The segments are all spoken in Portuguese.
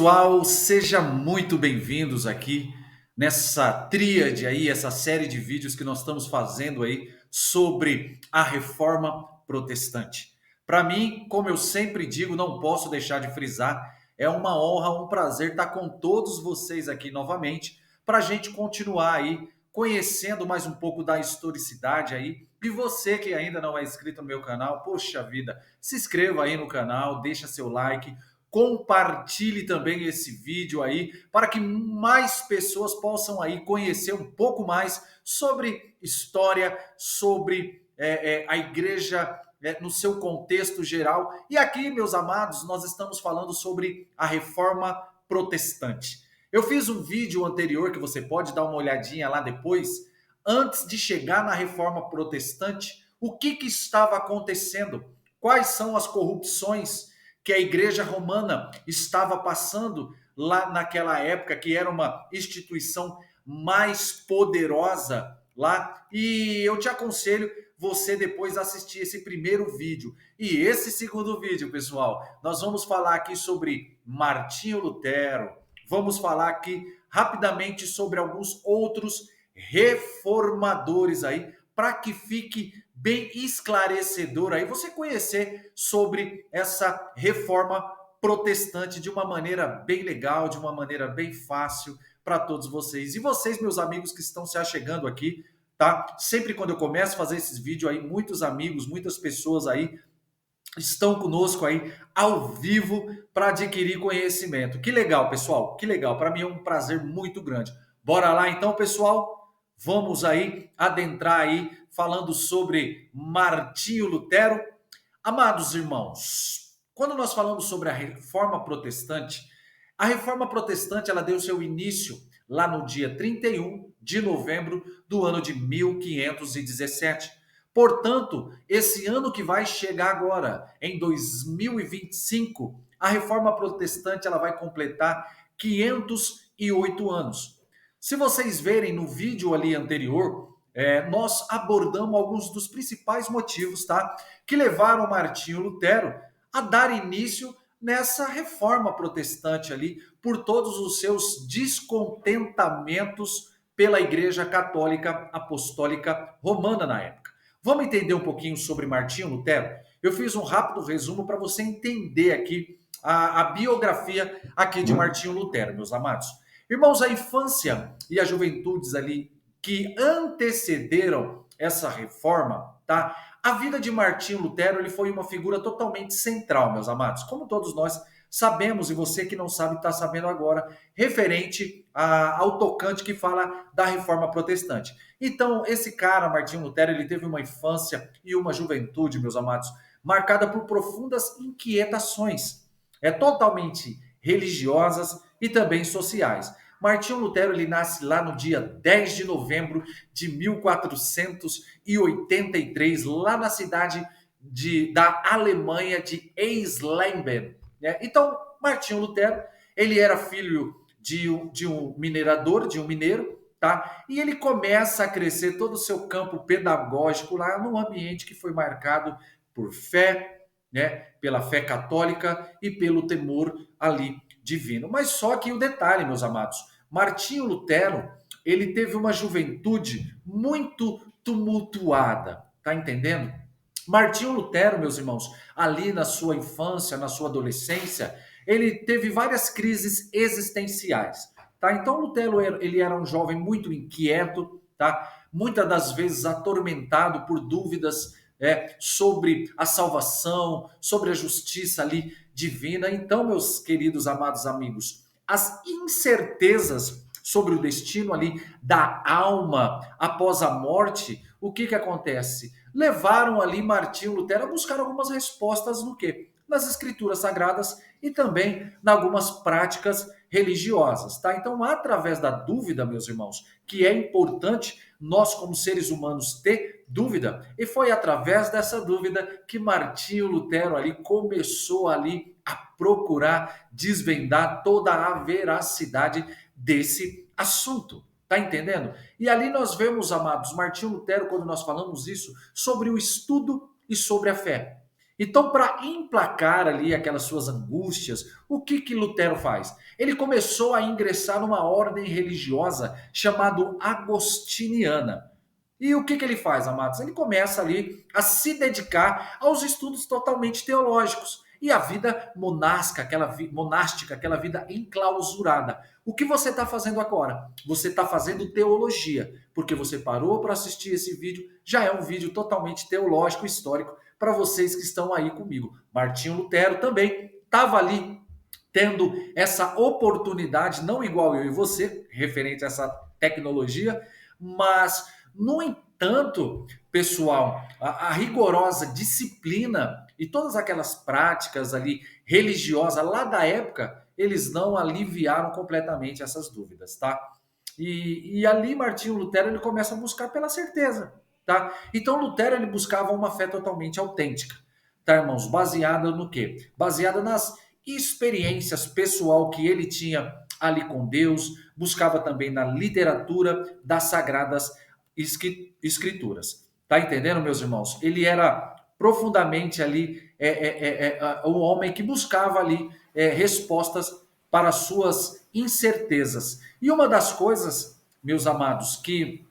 pessoal, sejam muito bem-vindos aqui nessa tríade aí, essa série de vídeos que nós estamos fazendo aí sobre a Reforma Protestante. Para mim, como eu sempre digo, não posso deixar de frisar, é uma honra, um prazer estar com todos vocês aqui novamente para a gente continuar aí conhecendo mais um pouco da historicidade aí. E você que ainda não é inscrito no meu canal, poxa vida, se inscreva aí no canal, deixa seu like, compartilhe também esse vídeo aí para que mais pessoas possam aí conhecer um pouco mais sobre história, sobre a igreja no seu contexto geral. E aqui, meus amados, nós estamos falando sobre a Reforma Protestante. Eu fiz um vídeo anterior que você pode dar uma olhadinha lá depois, antes de chegar na Reforma Protestante, o que estava acontecendo? Quais são as corrupções que a Igreja Romana estava passando lá naquela época, que era uma instituição mais poderosa lá. E eu te aconselho você depois assistir esse primeiro vídeo. E esse segundo vídeo, pessoal, nós vamos falar aqui sobre Martinho Lutero, vamos falar aqui rapidamente sobre alguns outros reformadores aí, para que fique bem esclarecedor aí você conhecer sobre essa reforma protestante de uma maneira bem legal, de uma maneira bem fácil para todos vocês. E vocês, meus amigos que estão se achegando aqui, tá? Sempre quando eu começo a fazer esses vídeos aí, muitos amigos, muitas pessoas aí estão conosco aí ao vivo para adquirir conhecimento. Que legal, pessoal, que legal. Para mim é um prazer muito grande. Bora lá então, pessoal? Vamos aí adentrar aí falando sobre Martinho Lutero. Amados irmãos, quando nós falamos sobre a Reforma Protestante ela deu seu início lá no dia 31 de novembro do ano de 1517. Portanto, esse ano que vai chegar agora, em 2025, a Reforma Protestante ela vai completar 508 anos. Se vocês verem no vídeo ali anterior, nós abordamos alguns dos principais motivos, tá? Que levaram Martinho Lutero a dar início nessa reforma protestante ali, por todos os seus descontentamentos pela Igreja Católica Apostólica Romana na época. Vamos entender um pouquinho sobre Martinho Lutero? Eu fiz um rápido resumo para você entender aqui a biografia aqui de Martinho Lutero, meus amados. Irmãos, a infância e as juventudes ali que antecederam essa reforma, tá? A vida de Martinho Lutero, ele foi uma figura totalmente central, meus amados. Como todos nós sabemos, e você que não sabe está sabendo agora, referente ao tocante que fala da reforma protestante. Então, esse cara, Martinho Lutero, ele teve uma infância e uma juventude, meus amados, marcada por profundas inquietações, totalmente religiosas e também sociais. Martinho Lutero ele nasce lá no dia 10 de novembro de 1483, lá na cidade da Alemanha de Eisleben. Né? Então, Martinho Lutero ele era filho de um minerador, de um mineiro, tá? E ele começa a crescer todo o seu campo pedagógico lá num ambiente que foi marcado por fé, né? Pela fé católica e pelo temor ali divino. Mas só que o detalhe, meus amados, Martinho Lutero, ele teve uma juventude muito tumultuada, tá entendendo? Martinho Lutero, meus irmãos, ali na sua infância, na sua adolescência, ele teve várias crises existenciais, tá? Então Lutero ele era um jovem muito inquieto, tá? Muitas das vezes atormentado por dúvidas sobre a salvação, sobre a justiça ali divina. Então, meus queridos amados amigos, as incertezas sobre o destino ali da alma após a morte, o que acontece? Levaram ali Martinho Lutero a buscar algumas respostas no quê? Nas escrituras sagradas e também em algumas práticas religiosas, tá? Então, através da dúvida, meus irmãos, que é importante nós como seres humanos ter dúvida, e foi através dessa dúvida que Martinho Lutero ali começou ali a procurar desvendar toda a veracidade desse assunto. Tá entendendo? E ali nós vemos, amados, Martinho Lutero, quando nós falamos isso, sobre o estudo e sobre a fé. Então, para emplacar ali aquelas suas angústias, o que que Lutero faz? Ele começou a ingressar numa ordem religiosa chamada agostiniana. E o que que ele faz, amados? Ele começa ali a se dedicar aos estudos totalmente teológicos e a vida monástica, aquela vida enclausurada. O que você está fazendo agora? Você está fazendo teologia, porque você parou para assistir esse vídeo, já é um vídeo totalmente teológico, histórico, para vocês que estão aí comigo. Martinho Lutero também estava ali tendo essa oportunidade, não igual eu e você, referente a essa tecnologia, mas, no entanto, pessoal, a rigorosa disciplina e todas aquelas práticas ali religiosas lá da época, eles não aliviaram completamente essas dúvidas, tá? E ali Martinho Lutero ele começa a buscar pela certeza, tá? Então Lutero ele buscava uma fé totalmente autêntica, tá, irmãos? Baseada no quê? Baseada nas experiências pessoal que ele tinha ali com Deus, buscava também na literatura das sagradas escrituras. Tá entendendo, meus irmãos? Ele era profundamente ali um homem que buscava ali respostas para suas incertezas. E uma das coisas, meus amados, que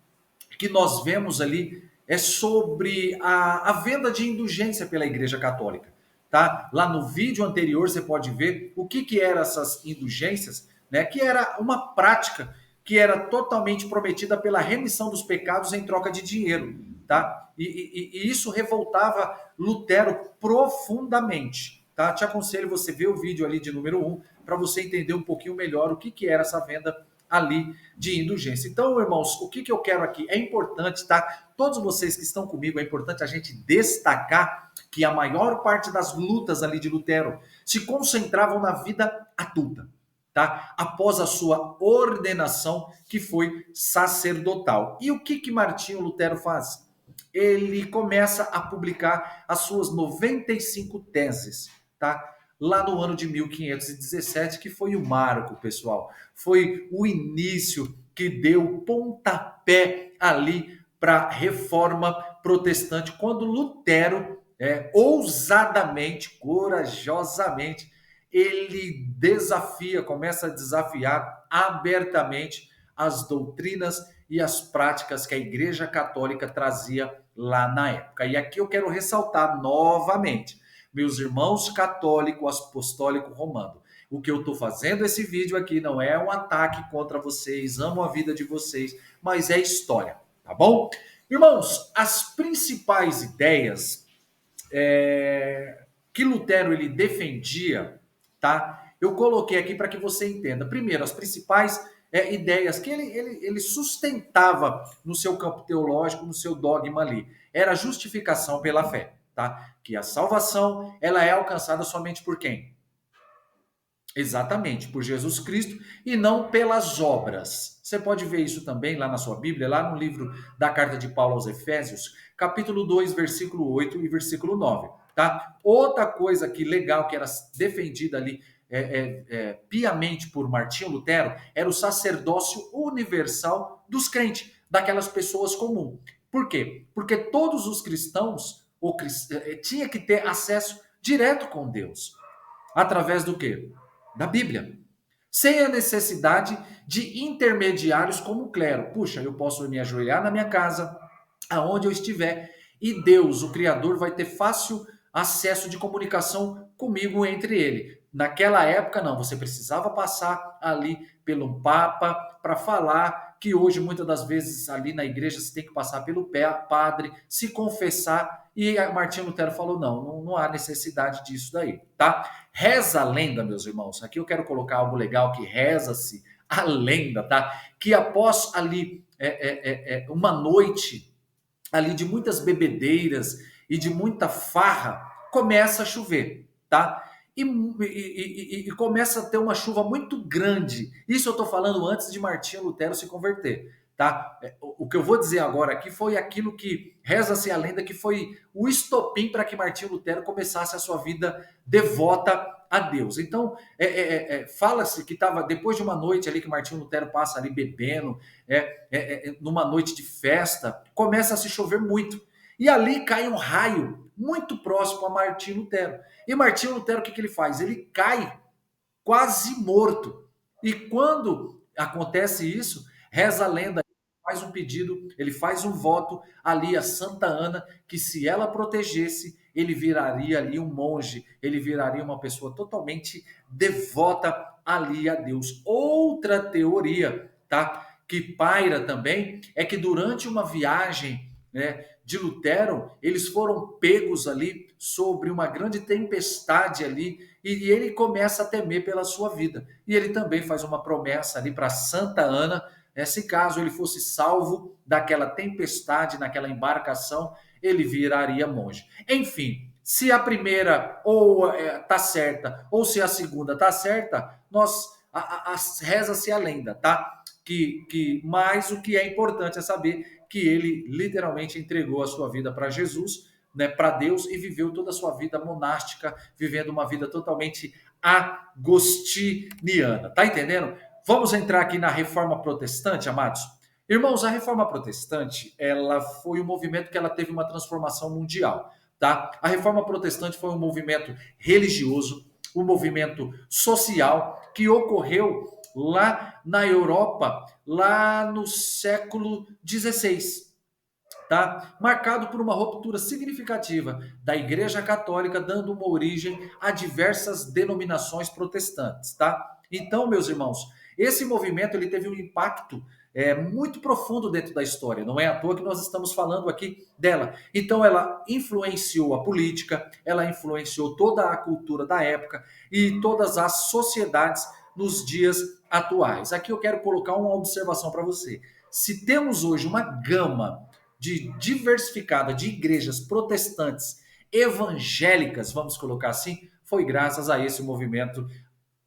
nós vemos ali é sobre a venda de indulgência pela Igreja Católica. Tá? Lá no vídeo anterior você pode ver o que eram essas indulgências, né? Que era uma prática que era totalmente prometida pela remissão dos pecados em troca de dinheiro. Tá? E isso revoltava Lutero profundamente. Tá? Te aconselho você ver o vídeo ali de número 1 para você entender um pouquinho melhor o que era essa venda ali de indulgência. Então, irmãos, o que eu quero aqui? É importante, tá? Todos vocês que estão comigo, é importante a gente destacar que a maior parte das lutas ali de Lutero se concentravam na vida adulta, tá? Após a sua ordenação, que foi sacerdotal. E o que Martinho Lutero faz? Ele começa a publicar as suas 95 teses, tá? Lá no ano de 1517, que foi o marco, pessoal. Foi o início que deu pontapé ali para a reforma protestante, quando Lutero, ousadamente, corajosamente, ele começa a desafiar abertamente as doutrinas e as práticas que a Igreja Católica trazia lá na época. E aqui eu quero ressaltar novamente, meus irmãos católico apostólico romano, o que eu estou fazendo esse vídeo aqui não é um ataque contra vocês, amo a vida de vocês, mas é história, tá bom? Irmãos, as principais ideias que Lutero ele defendia, tá? Eu coloquei aqui para que você entenda. Primeiro, as principais ideias que ele sustentava no seu campo teológico, no seu dogma ali. Era a justificação pela fé, tá? Que a salvação, ela é alcançada somente por quem? Exatamente, por Jesus Cristo e não pelas obras. Você pode ver isso também lá na sua Bíblia, lá no livro da carta de Paulo aos Efésios, capítulo 2, versículo 8 e versículo 9, tá? Outra coisa que legal que era defendida ali piamente por Martinho Lutero era o sacerdócio universal dos crentes, daquelas pessoas comuns. Por quê? Porque todos os cristãos tinha que ter acesso direto com Deus. Através do quê? Da Bíblia. Sem a necessidade de intermediários como o clero. Puxa, eu posso me ajoelhar na minha casa, aonde eu estiver, e Deus, o Criador, vai ter fácil acesso de comunicação comigo entre ele. Naquela época, não, você precisava passar ali pelo Papa para falar, que hoje, muitas das vezes, ali na igreja, você tem que passar pelo padre, se confessar, e Martinho Lutero falou, não há necessidade disso daí, tá? Reza a lenda, meus irmãos, aqui eu quero colocar algo legal, que reza-se a lenda, tá? Que após ali uma noite ali de muitas bebedeiras e de muita farra, começa a chover, tá? E começa a ter uma chuva muito grande. Isso eu estou falando antes de Martinho Lutero se converter, tá? O que eu vou dizer agora aqui foi aquilo que reza-se a lenda que foi o estopim para que Martinho Lutero começasse a sua vida devota a Deus. Então, fala-se que estava depois de uma noite ali que Martinho Lutero passa ali bebendo, numa noite de festa, começa a se chover muito. E ali cai um raio muito próximo a Martinho Lutero. E Martinho Lutero, o que ele faz? Ele cai quase morto. E quando acontece isso, reza a lenda, faz um pedido, ele faz um voto ali a Santa Ana, que se ela protegesse, ele viraria ali um monge, ele viraria uma pessoa totalmente devota ali a Deus. Outra teoria, tá? Que paira também é que durante uma viagem, né, de Lutero, eles foram pegos ali sobre uma grande tempestade ali e ele começa a temer pela sua vida. E ele também faz uma promessa ali para Santa Ana, né, se caso ele fosse salvo daquela tempestade, naquela embarcação, ele viraria monge. Enfim, se a primeira ou tá certa, ou se a segunda tá certa, reza-se a lenda, tá? Mas o que é importante é saber que ele literalmente entregou a sua vida para Jesus, né, para Deus, e viveu toda a sua vida monástica, vivendo uma vida totalmente agostiniana. Tá entendendo? Vamos entrar aqui na Reforma Protestante, amados? Irmãos, a Reforma Protestante, ela foi um movimento que ela teve uma transformação mundial, tá? A Reforma Protestante foi um movimento religioso, um movimento social que ocorreu lá na Europa, lá no século XVI, tá? Marcado por uma ruptura significativa da Igreja Católica, dando uma origem a diversas denominações protestantes, tá? Então, meus irmãos, esse movimento ele teve um impacto muito profundo dentro da história. Não é à toa que nós estamos falando aqui dela. Então, ela influenciou a política, ela influenciou toda a cultura da época e todas as sociedades nos dias atuais. Aqui eu quero colocar uma observação para você. Se temos hoje uma gama de diversificada de igrejas protestantes evangélicas, vamos colocar assim, foi graças a esse movimento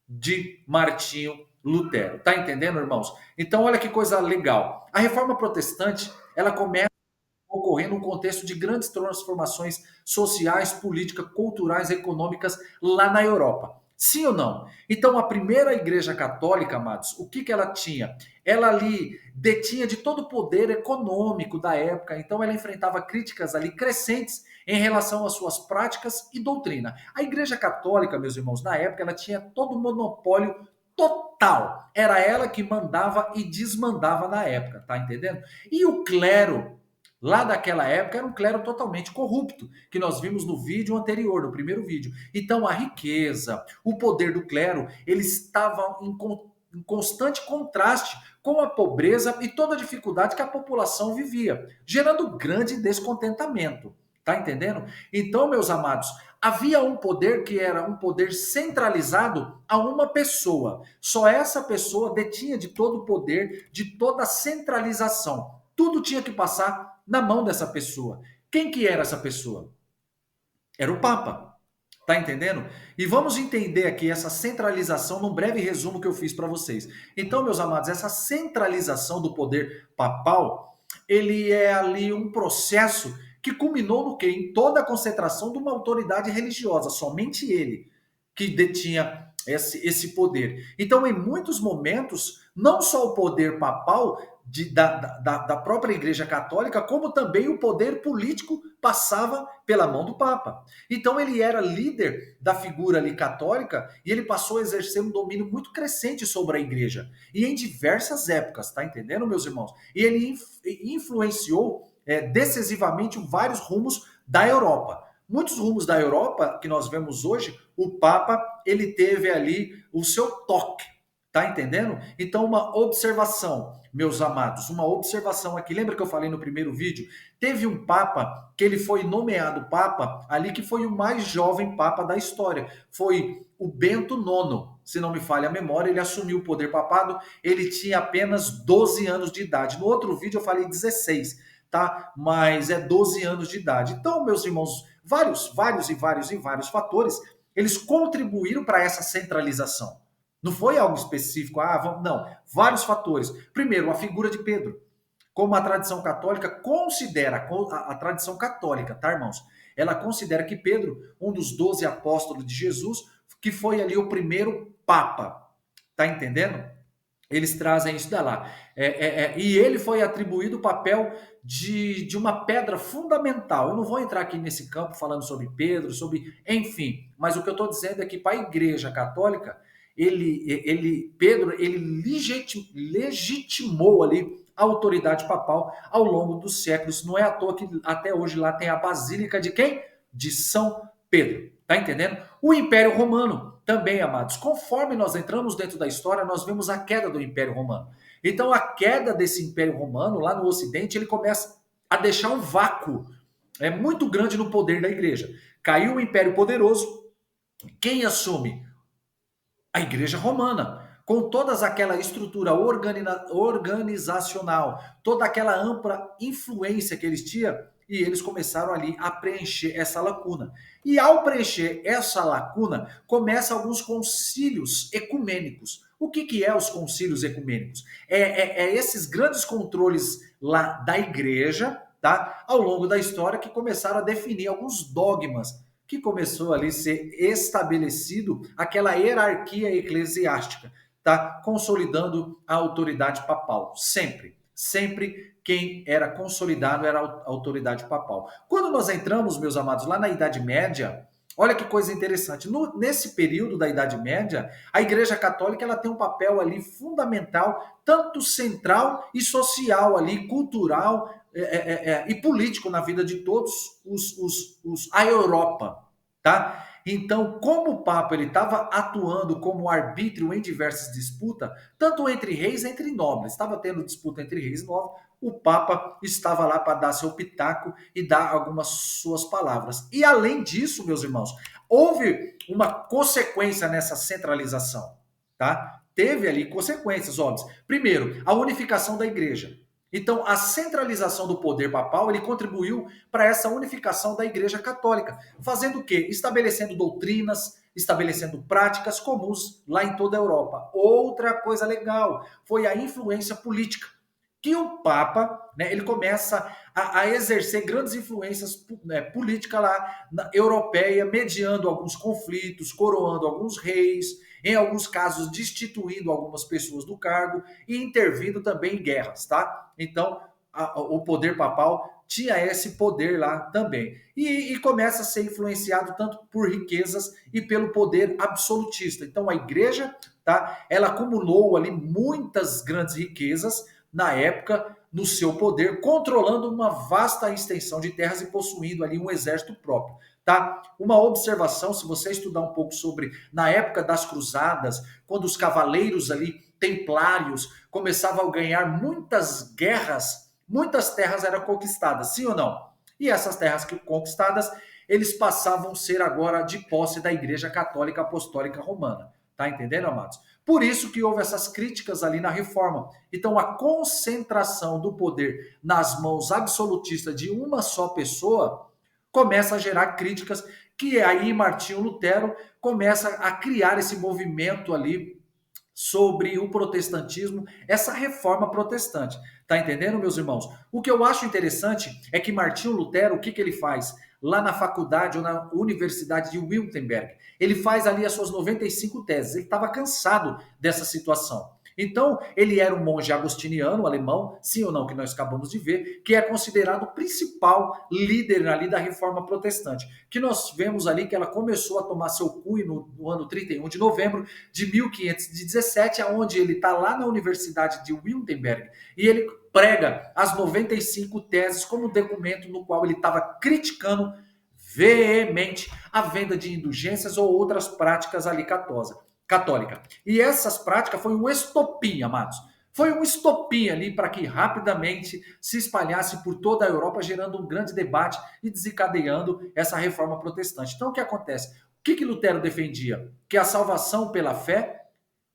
de Martinho Lutero. Tá entendendo, irmãos? Então, olha que coisa legal. A reforma protestante, ela começa a ocorrer num contexto de grandes transformações sociais, políticas, culturais, econômicas lá na Europa. Sim ou não? Então, a primeira igreja católica, amados, o que ela tinha? Ela ali detinha de todo o poder econômico da época, então ela enfrentava críticas ali crescentes em relação às suas práticas e doutrina. A igreja católica, meus irmãos, na época, ela tinha todo o monopólio total. Era ela que mandava e desmandava na época, tá entendendo? E o clero lá daquela época era um clero totalmente corrupto, que nós vimos no vídeo anterior, no primeiro vídeo. Então a riqueza, o poder do clero, eles estavam em constante contraste com a pobreza e toda a dificuldade que a população vivia, gerando grande descontentamento. Tá entendendo? Então, meus amados, havia um poder que era um poder centralizado a uma pessoa. Só essa pessoa detinha de todo o poder, de toda a centralização. Tudo tinha que passar na mão dessa pessoa. Quem que era essa pessoa? Era o Papa. Tá entendendo? E vamos entender aqui essa centralização num breve resumo que eu fiz para vocês. Então, meus amados, essa centralização do poder papal, ele é ali um processo que culminou no quê? Em toda a concentração de uma autoridade religiosa, somente ele que detinha esse poder. Então, em muitos momentos, não só o poder papal da própria Igreja Católica, como também o poder político passava pela mão do Papa. Então, ele era líder da figura ali católica e ele passou a exercer um domínio muito crescente sobre a Igreja. E em diversas épocas, tá entendendo, meus irmãos? E ele influenciou decisivamente vários rumos da Europa. Muitos rumos da Europa que nós vemos hoje, o Papa ele teve ali o seu toque, tá entendendo? Então uma observação, meus amados, uma observação aqui. Lembra que eu falei no primeiro vídeo? Teve um Papa que ele foi nomeado Papa ali que foi o mais jovem Papa da história. Foi o Bento IX, se não me falha a memória. Ele assumiu o poder papado, ele tinha apenas 12 anos de idade. No outro vídeo eu falei 16, tá? Mas é 12 anos de idade. Então, meus irmãos, vários fatores, eles contribuíram para essa centralização. Não foi algo específico, não, vários fatores. Primeiro, a figura de Pedro. Como a tradição católica considera, a tradição católica, tá, irmãos? Ela considera que Pedro, um dos 12 apóstolos de Jesus, que foi ali o primeiro papa. Tá entendendo? Eles trazem isso da lá. E ele foi atribuído o papel de uma pedra fundamental. Eu não vou entrar aqui nesse campo falando sobre Pedro, sobre. Enfim, mas o que eu estou dizendo é que para a Igreja Católica, Pedro, ele legitimou ali a autoridade papal ao longo dos séculos. Não é à toa que até hoje lá tem a Basílica de quem? De São Pedro. Tá entendendo? O Império Romano também, amados. Conforme nós entramos dentro da história, nós vemos a queda do Império Romano. Então, a queda desse Império Romano lá no Ocidente, ele começa a deixar um vácuo muito grande no poder da igreja. Caiu o Império Poderoso. Quem assume? A Igreja Romana, com toda aquela estrutura organizacional, toda aquela ampla influência que eles tinham, e eles começaram ali a preencher essa lacuna. E ao preencher essa lacuna, começam alguns concílios ecumênicos. O que é os concílios ecumênicos? Esses grandes controles lá da igreja, tá? Ao longo da história, que começaram a definir alguns dogmas que começou ali a ser estabelecido aquela hierarquia eclesiástica, tá? Consolidando a autoridade papal. Sempre quem era consolidado era a autoridade papal. Quando nós entramos, meus amados, lá na Idade Média, olha que coisa interessante. Nesse período da Idade Média, a Igreja Católica ela tem um papel ali fundamental, tanto central e social ali, cultural, e político na vida de todos a Europa, tá? Então, como o Papa ele estava atuando como arbítrio em diversas disputas, tanto entre reis, entre nobres, estava tendo disputa entre reis e nobres, o Papa estava lá para dar seu pitaco e dar algumas suas palavras. E além disso, meus irmãos, houve uma consequência nessa centralização, tá? Teve ali consequências óbvias. Primeiro, a unificação da igreja. Então, a centralização do poder papal, ele contribuiu para essa unificação da Igreja Católica, fazendo o quê? Estabelecendo doutrinas, estabelecendo práticas comuns lá em toda a Europa. Outra coisa legal foi a influência política, que o Papa, né, ele começa a exercer grandes influências políticas lá na europeia, mediando alguns conflitos, coroando alguns reis, em alguns casos destituindo algumas pessoas do cargo e intervindo também em guerras, tá? Então, o poder papal tinha esse poder lá também. E começa a ser influenciado tanto por riquezas e pelo poder absolutista. Então, a igreja, tá? Ela acumulou ali muitas grandes riquezas na época no seu poder, controlando uma vasta extensão de terras e possuindo ali um exército próprio. Tá? Uma observação, se você estudar um pouco sobre na época das cruzadas, quando os cavaleiros ali templários começavam a ganhar muitas guerras, muitas terras eram conquistadas, sim ou não? E essas terras conquistadas, eles passavam a ser agora de posse da Igreja Católica Apostólica Romana. Tá entendendo, amados? Por isso que houve essas críticas ali na reforma. Então, a concentração do poder nas mãos absolutistas de uma só pessoa começa a gerar críticas, que aí Martinho Lutero começa a criar esse movimento ali sobre o protestantismo, essa reforma protestante. Tá entendendo, meus irmãos? O que eu acho interessante é que Martinho Lutero, o que ele faz? Lá na faculdade ou na Universidade de Wittenberg, ele faz ali as suas 95 teses. Ele estava cansado dessa situação. Então, ele era um monge agostiniano, alemão, sim ou não, que nós acabamos de ver, que é considerado o principal líder ali da reforma protestante. Que nós vemos ali que ela começou a tomar seu cunho no ano 31 de novembro de 1517, aonde ele está lá na Universidade de Wittenberg, e ele prega as 95 teses como documento no qual ele estava criticando veemente a venda de indulgências ou outras práticas ali católica. E essas práticas foi um estopim, amados. Foi um estopim ali para que rapidamente se espalhasse por toda a Europa, gerando um grande debate e desencadeando essa reforma protestante. Então, o que acontece? O que Lutero defendia? Que a salvação pela fé,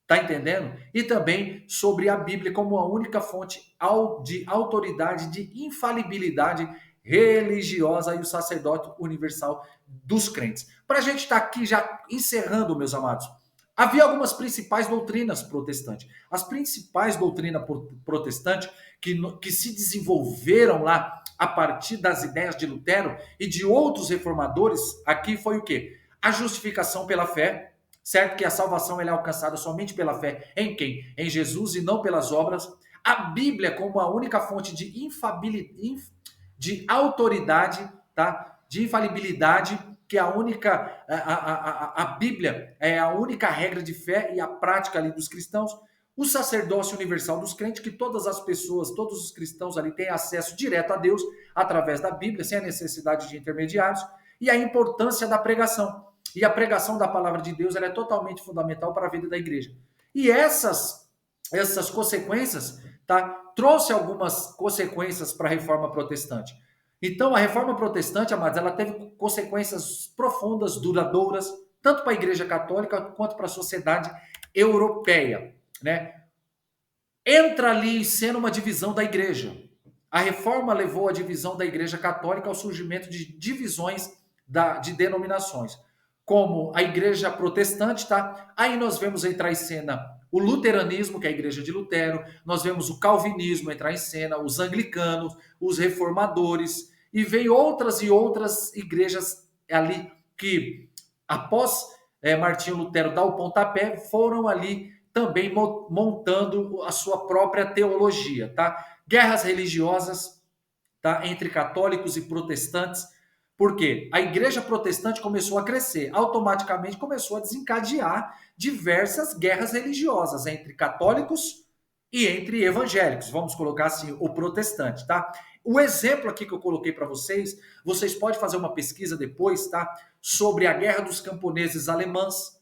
tá entendendo? E também sobre a Bíblia como a única fonte de autoridade, de infalibilidade religiosa e o sacerdote universal dos crentes. Para a gente estar aqui já encerrando, meus amados, havia algumas principais doutrinas protestantes. As principais doutrinas protestantes que se desenvolveram lá a partir das ideias de Lutero e de outros reformadores, aqui foi o quê? A justificação pela fé, certo que a salvação ela é alcançada somente pela fé em quem? Em Jesus e não pelas obras. A Bíblia como a única fonte de de autoridade, tá? De infalibilidade, que é a única, a Bíblia é a única regra de fé e a prática ali dos cristãos. O sacerdócio universal dos crentes, que todas as pessoas, todos os cristãos ali têm acesso direto a Deus através da Bíblia, sem a necessidade de intermediários, e a importância da pregação. E a pregação da palavra de Deus ela é totalmente fundamental para a vida da igreja. E essas consequências, tá? Trouxe algumas consequências para a reforma protestante. Então, a reforma protestante, amados, ela teve consequências profundas, duradouras, tanto para a igreja católica quanto para a sociedade europeia, né? Entra ali em cena uma divisão da igreja. A reforma levou a divisão da igreja católica ao surgimento de divisões de denominações, como a igreja protestante, tá? Aí nós vemos entrar em cena o luteranismo, que é a igreja de Lutero, nós vemos o calvinismo entrar em cena, os anglicanos, os reformadores, e veio outras e outras igrejas ali que, após Martinho Lutero dar o pontapé, foram ali também montando a sua própria teologia, tá? Guerras religiosas, tá? Entre católicos e protestantes, porque a igreja protestante começou a crescer, automaticamente começou a desencadear diversas guerras religiosas entre católicos e entre evangélicos, vamos colocar assim, o protestante, tá? O exemplo aqui que eu coloquei para vocês, vocês podem fazer uma pesquisa depois, tá? Sobre a Guerra dos Camponeses Alemãs,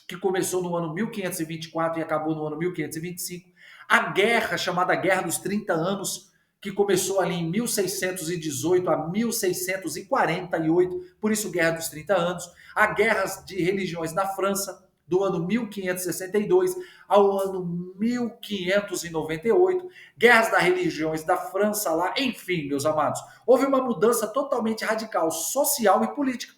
que começou no ano 1524 e acabou no ano 1525. A guerra, chamada Guerra dos 30 Anos, que começou ali em 1618 a 1648, por isso Guerra dos 30 Anos. A Guerras de Religiões na França, do ano 1562 ao ano 1598, guerras das religiões da França lá, enfim, meus amados, houve uma mudança totalmente radical, social e política,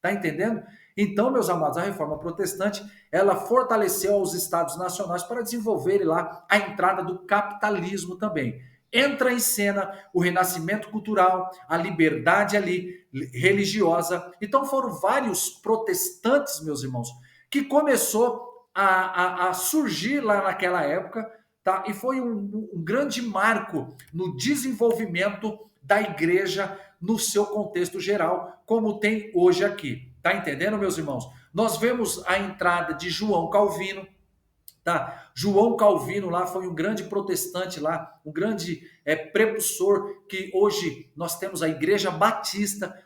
tá entendendo? Então, meus amados, a reforma protestante, ela fortaleceu os estados nacionais para desenvolverem lá a entrada do capitalismo também. Entra em cena o renascimento cultural, a liberdade ali religiosa. Então foram vários protestantes, meus irmãos, que começou a surgir lá naquela época, tá? E foi um grande marco no desenvolvimento da igreja no seu contexto geral, como tem hoje aqui. Tá entendendo, meus irmãos? Nós vemos a entrada de João Calvino, tá? João Calvino lá foi um grande protestante lá, um grande precursor, que hoje nós temos a Igreja Batista,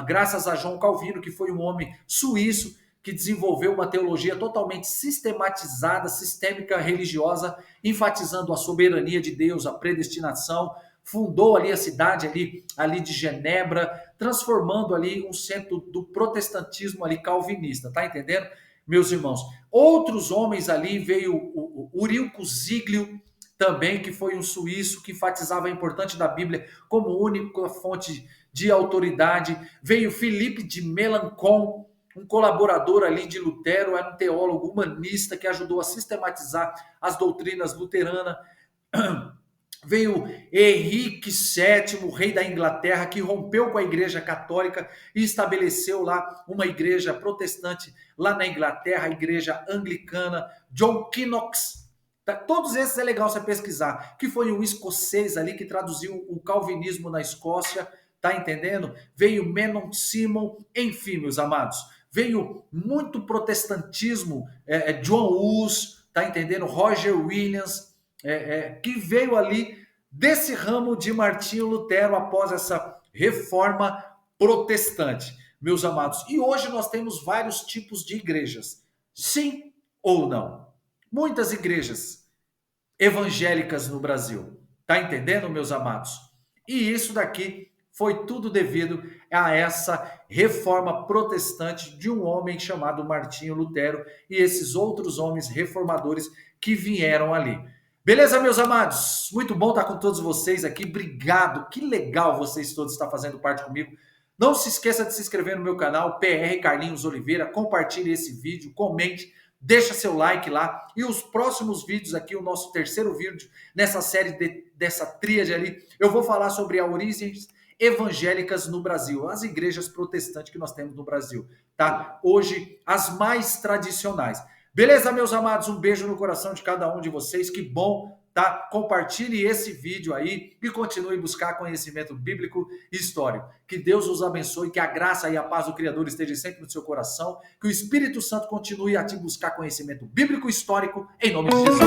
graças a João Calvino, que foi um homem suíço, que desenvolveu uma teologia totalmente sistematizada, sistêmica, religiosa, enfatizando a soberania de Deus, a predestinação, fundou ali a cidade ali de Genebra, transformando ali um centro do protestantismo ali calvinista, tá entendendo? Meus irmãos, outros homens ali, veio o Urilco Ziglio, também, que foi um suíço que enfatizava a importância da Bíblia como única fonte de autoridade. Veio Filipe de Melancthon, um colaborador ali de Lutero, era um teólogo humanista que ajudou a sistematizar as doutrinas luteranas. Veio Henrique VII, rei da Inglaterra, que rompeu com a igreja católica e estabeleceu lá uma igreja protestante lá na Inglaterra, a igreja anglicana. John Knox, todos esses é legal você pesquisar, que foi um escocês ali que traduziu o calvinismo na Escócia, tá entendendo? Veio Menon Simon, enfim, meus amados, veio muito protestantismo, John Hus, tá entendendo? Roger Williams, que veio ali desse ramo de Martinho Lutero após essa reforma protestante, meus amados. E hoje nós temos vários tipos de igrejas, sim ou não? Muitas igrejas evangélicas no Brasil, tá entendendo, meus amados? E isso daqui foi tudo devido a essa reforma protestante de um homem chamado Martinho Lutero e esses outros homens reformadores que vieram ali. Beleza, meus amados? Muito bom estar com todos vocês aqui. Obrigado. Que legal vocês todos estar fazendo parte comigo. Não se esqueça de se inscrever no meu canal, PR Carlinhos Oliveira. Compartilhe esse vídeo, comente, deixa seu like lá. E os próximos vídeos aqui, o nosso terceiro vídeo nessa série dessa tríade ali, eu vou falar sobre a origens evangélicas no Brasil, as igrejas protestantes que nós temos no Brasil, tá? Hoje, as mais tradicionais. Beleza, meus amados? Um beijo no coração de cada um de vocês. Que bom, tá? Compartilhe esse vídeo aí e continue a buscar conhecimento bíblico e histórico. Que Deus os abençoe, que a graça e a paz do Criador esteja sempre no seu coração, que o Espírito Santo continue a te buscar conhecimento bíblico e histórico, em nome de Jesus.